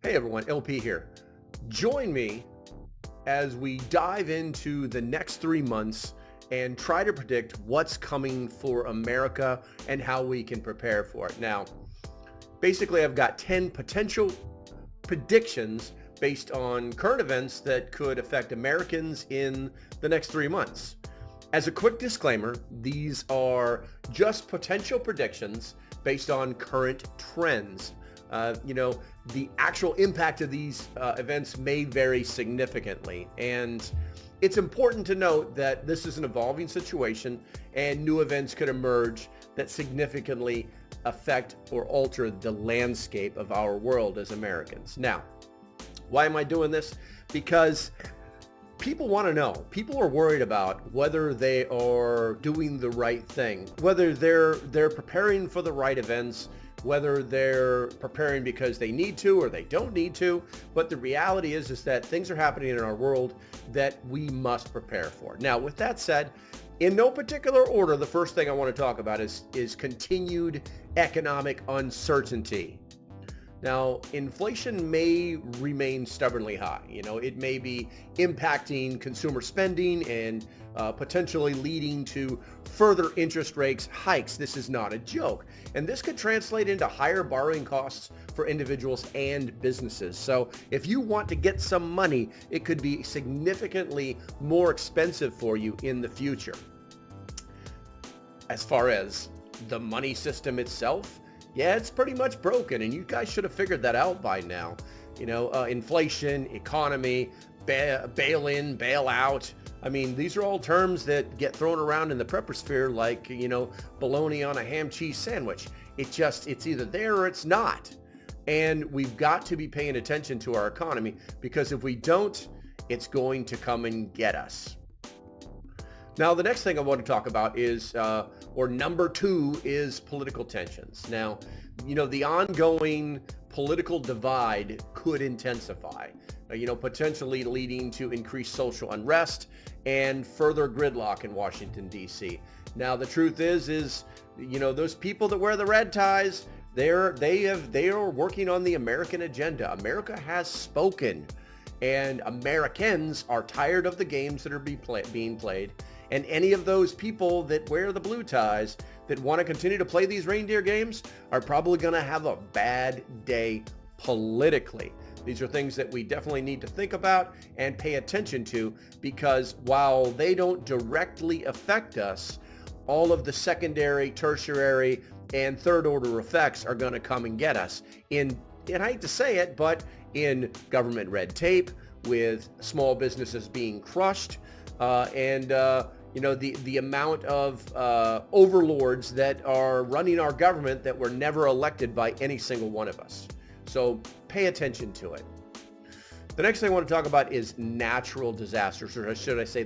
Hey everyone, LP here. Join me as we dive into the next 3 months and try to predict what's coming for America and how we can prepare for it. Now, basically, I've got 10 potential predictions based on current events that could affect Americans in the next 3 months. As a quick disclaimer, these are just potential predictions based on current trends. The actual impact of these events may vary significantly. And it's important to note that this is an evolving situation and new events could emerge that significantly affect or alter the landscape of our world as Americans. Now, why am I doing this? Because people want to know. People are worried about whether they are doing the right thing, whether they're preparing for the right events, whether they're preparing because they need to or they don't need to. But the reality is that things are happening in our world that we must prepare for. Now, with that said, in no particular order, the first thing I want to talk about is continued economic uncertainty. Now, inflation may remain stubbornly high. It may be impacting consumer spending and potentially leading to further interest rates hikes. This is not a joke. And this could translate into higher borrowing costs for individuals and businesses. So if you want to get some money, it could be significantly more expensive for you in the future. As far as the money system itself, yeah, it's pretty much broken, and you guys should have figured that out by now. Inflation, economy, bail-in, bail-out. I mean, these are all terms that get thrown around in the prepper sphere like, bologna on a ham cheese sandwich. It's either there or it's not. And we've got to be paying attention to our economy, because if we don't, it's going to come and get us. Now, the next thing I want to talk about is, number two, is political tensions. Now, the ongoing political divide could intensify, potentially leading to increased social unrest and further gridlock in Washington, D.C. Now, the truth is, those people that wear the red ties, they are working on the American agenda. America has spoken, and Americans are tired of the games that are being played. And any of those people that wear the blue ties that want to continue to play these reindeer games are probably going to have a bad day politically. These are things that we definitely need to think about and pay attention to, because while they don't directly affect us, all of the secondary, tertiary, and third order effects are going to come and get us and I hate to say it, but in government red tape, with small businesses being crushed, the amount of overlords that are running our government that were never elected by any single one of us. So pay attention to it. The next thing I want to talk about is natural disasters, or should I say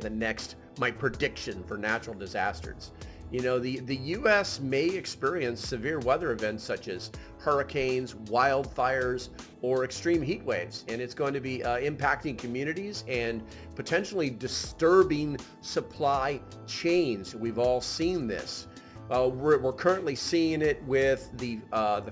my prediction for natural disasters. The U.S. may experience severe weather events such as hurricanes, wildfires, or extreme heat waves, and it's going to be impacting communities and potentially disturbing supply chains. We've all seen this. We're currently seeing it with the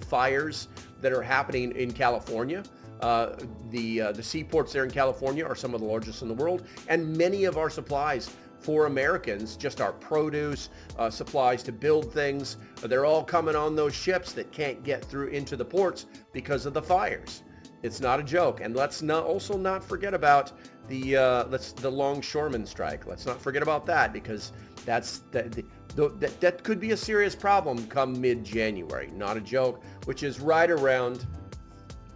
fires that are happening in California. The seaports there in California are some of the largest in the world, and many of our supplies for Americans, just our produce, supplies to build things, they're all coming on those ships that can't get through into the ports because of the fires. It's not a joke. And let's not forget about the longshoreman strike. Let's not forget about that, because that could be a serious problem come mid-January. Not a joke, which is right around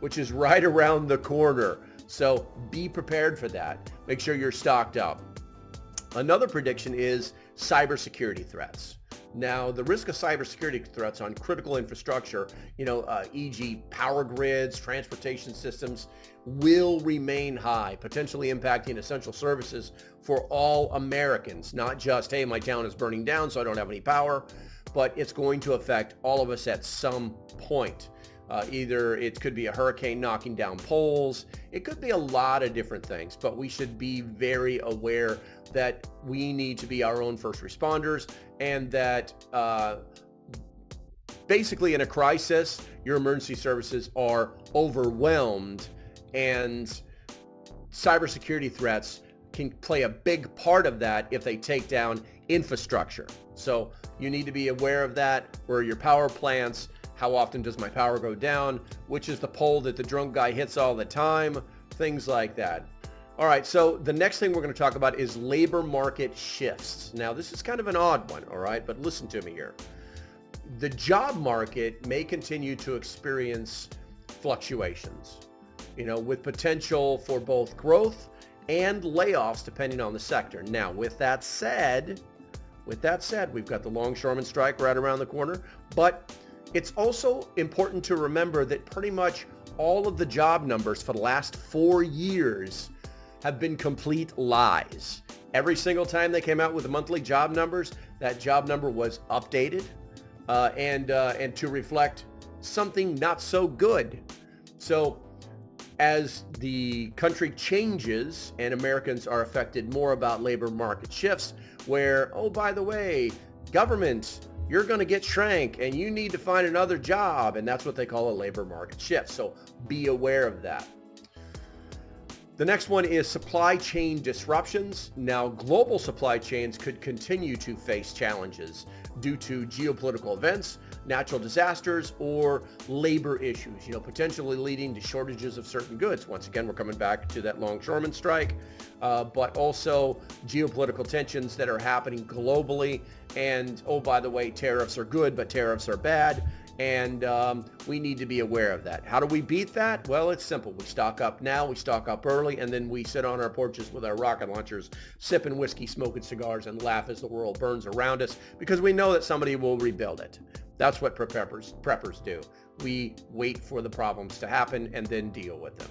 the corner. So be prepared for that. Make sure you're stocked up. Another prediction is cybersecurity threats. Now, the risk of cybersecurity threats on critical infrastructure, e.g. power grids, transportation systems, will remain high, potentially impacting essential services for all Americans. Not just, hey, my town is burning down, so I don't have any power, but it's going to affect all of us at some point. Either it could be a hurricane knocking down poles. It could be a lot of different things, but we should be very aware that we need to be our own first responders, and that basically in a crisis, your emergency services are overwhelmed, and cybersecurity threats can play a big part of that if they take down infrastructure. So you need to be aware of that. Where are your power plants? How often does my power go down? Which is the pole that the drunk guy hits all the time? Things like that. All right, so the next thing we're going to talk about is labor market shifts. Now, this is kind of an odd one, all right, but listen to me here. The job market may continue to experience fluctuations, with potential for both growth and layoffs depending on the sector. Now, with that said, we've got the longshoreman strike right around the corner, but it's also important to remember that pretty much all of the job numbers for the last 4 years have been complete lies. Every single time they came out with the monthly job numbers, that job number was updated and to reflect something not so good. So as the country changes and Americans are affected more about labor market shifts where, oh, by the way, government, you're going to get shrank and you need to find another job. And that's what they call a labor market shift. So be aware of that. The next one is supply chain disruptions. Now, global supply chains could continue to face challenges due to geopolitical events, natural disasters, or labor issues, potentially leading to shortages of certain goods. Once again, we're coming back to that longshoreman strike, but also geopolitical tensions that are happening globally. And, oh, by the way, tariffs are good, but tariffs are bad. And we need to be aware of that. How do we beat that? Well, it's simple. We stock up now, we stock up early, and then we sit on our porches with our rocket launchers, sipping whiskey, smoking cigars, and laugh as the world burns around us because we know that somebody will rebuild it. That's what preppers do. We wait for the problems to happen and then deal with them.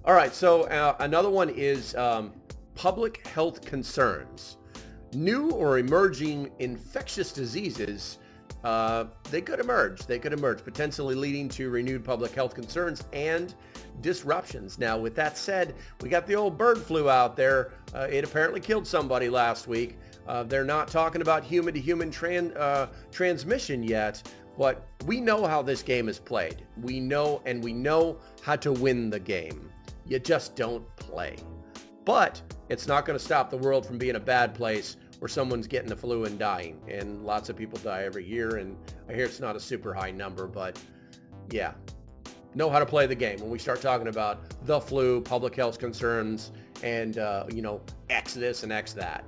All right, so another one is public health concerns. New or emerging infectious diseases, they could emerge, potentially leading to renewed public health concerns and disruptions. Now, with that said, we got the old bird flu out there. It apparently killed somebody last week. They're not talking about human-to-human transmission yet, but we know how this game is played. We know how to win the game. You just don't play. But it's not going to stop the world from being a bad place where someone's getting the flu and dying. And lots of people die every year. And I hear it's not a super high number, but yeah, know how to play the game. When we start talking about the flu, public health concerns, and, X this and X that.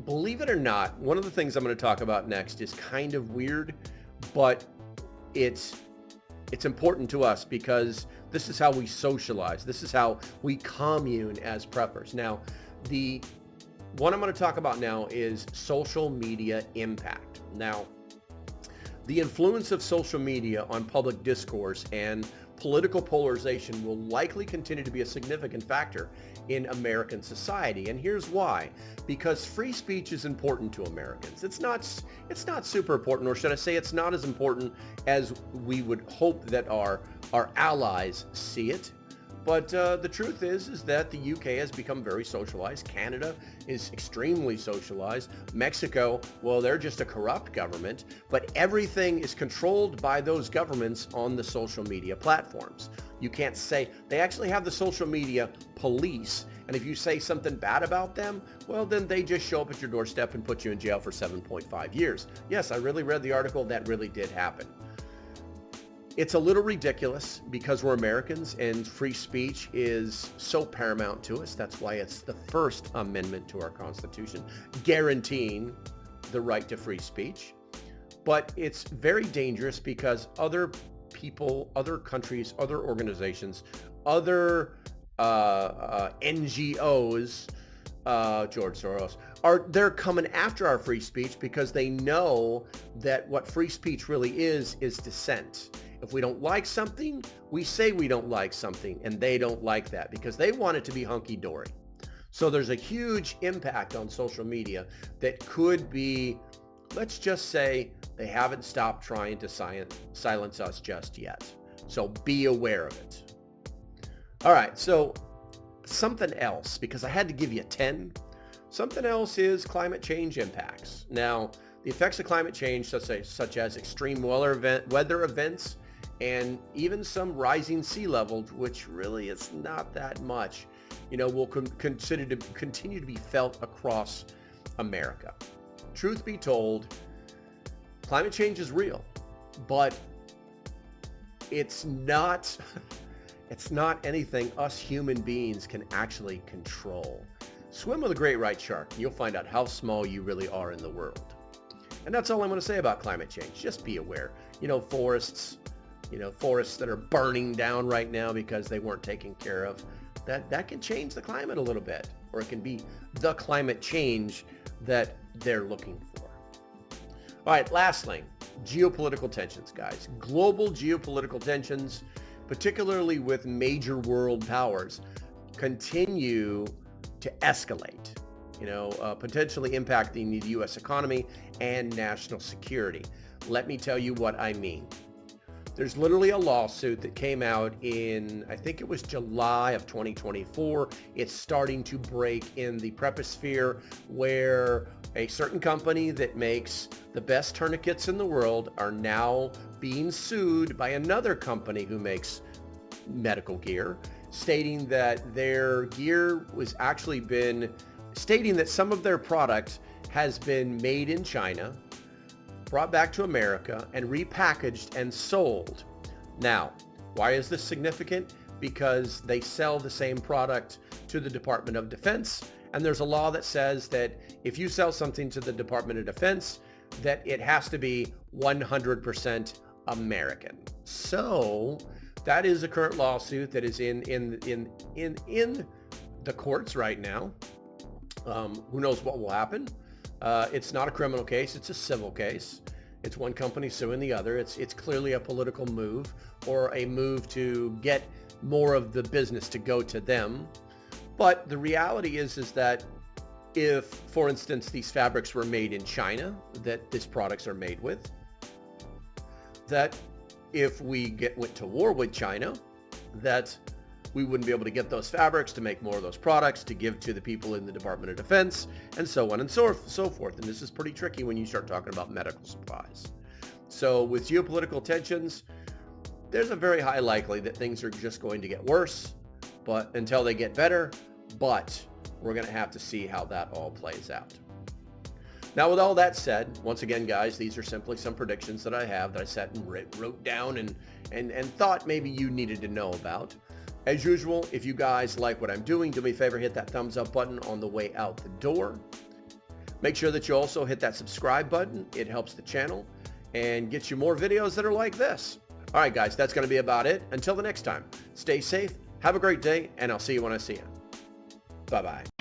Believe it or not, one of the things I'm going to talk about next is kind of weird, but it's important to us because this is how we socialize. This is how we commune as preppers. Now, the one I'm going to talk about now is social media impact. Now, the influence of social media on public discourse and political polarization will likely continue to be a significant factor in American society. And here's why. Because free speech is important to Americans. It's not super important, or should I say it's not as important as we would hope that our allies see it. But the truth is that the UK has become very socialized. Canada is extremely socialized. Mexico, well, they're just a corrupt government, but everything is controlled by those governments on the social media platforms. You can't say, they actually have the social media police, and if you say something bad about them, well, then they just show up at your doorstep and put you in jail for 7.5 years. Yes, I really read the article. That really did happen. It's a little ridiculous because we're Americans and free speech is so paramount to us. That's why it's the First Amendment to our Constitution, guaranteeing the right to free speech. But it's very dangerous because other people, other countries, other organizations, other NGOs, George Soros, they're coming after our free speech because they know that what free speech really is dissent. If we don't like something, we say we don't like something, and they don't like that because they want it to be hunky-dory. So there's a huge impact on social media that could be, let's just say, they haven't stopped trying to silence us just yet. So be aware of it. All right, so something else, because I had to give you 10. Something else is climate change impacts. Now, The effects of climate change, such as extreme weather events, and even some rising sea levels, which really is not that much, will continue to be felt across America. Truth be told, climate change is real, but it's not anything us human beings can actually control. Swim with a great white shark, and you'll find out how small you really are in the world. And that's all I'm going to say about climate change. Just be aware. Forests that are burning down right now because they weren't taken care of, that can change the climate a little bit, or it can be the climate change that they're looking for. All right, lastly, geopolitical tensions, guys. Global geopolitical tensions, particularly with major world powers, continue to escalate, potentially impacting the U.S. economy and national security. Let me tell you what I mean. There's literally a lawsuit that came out in, I think it was July of 2024. It's starting to break in the prepposphere, where a certain company that makes the best tourniquets in the world are now being sued by another company who makes medical gear, stating that their gear was stating that some of their product has been made in China, brought back to America, and repackaged and sold. Now, why is this significant? Because they sell the same product to the Department of Defense, and there's a law that says that if you sell something to the Department of Defense, that it has to be 100% American. So that is a current lawsuit that is in the courts right now. Who knows what will happen? It's not a criminal case. It's a civil case. It's one company suing the other. It's clearly a political move, or a move to get more of the business to go to them. But the reality is that if, for instance, these fabrics were made in China, that these products are made with, that if we went to war with China, that we wouldn't be able to get those fabrics to make more of those products to give to the people in the Department of Defense, and so on and so forth. And this is pretty tricky when you start talking about medical supplies. So with geopolitical tensions, there's a very high likelihood that things are just going to get worse, but until they get better. But we're going to have to see how that all plays out. Now, with all that said, once again, guys, these are simply some predictions that I have that I sat and wrote down and thought maybe you needed to know about. As usual, if you guys like what I'm doing, do me a favor, hit that thumbs up button on the way out the door. Make sure that you also hit that subscribe button. It helps the channel and gets you more videos that are like this. All right, guys, that's going to be about it. Until the next time, stay safe, have a great day, and I'll see you when I see you. Bye-bye.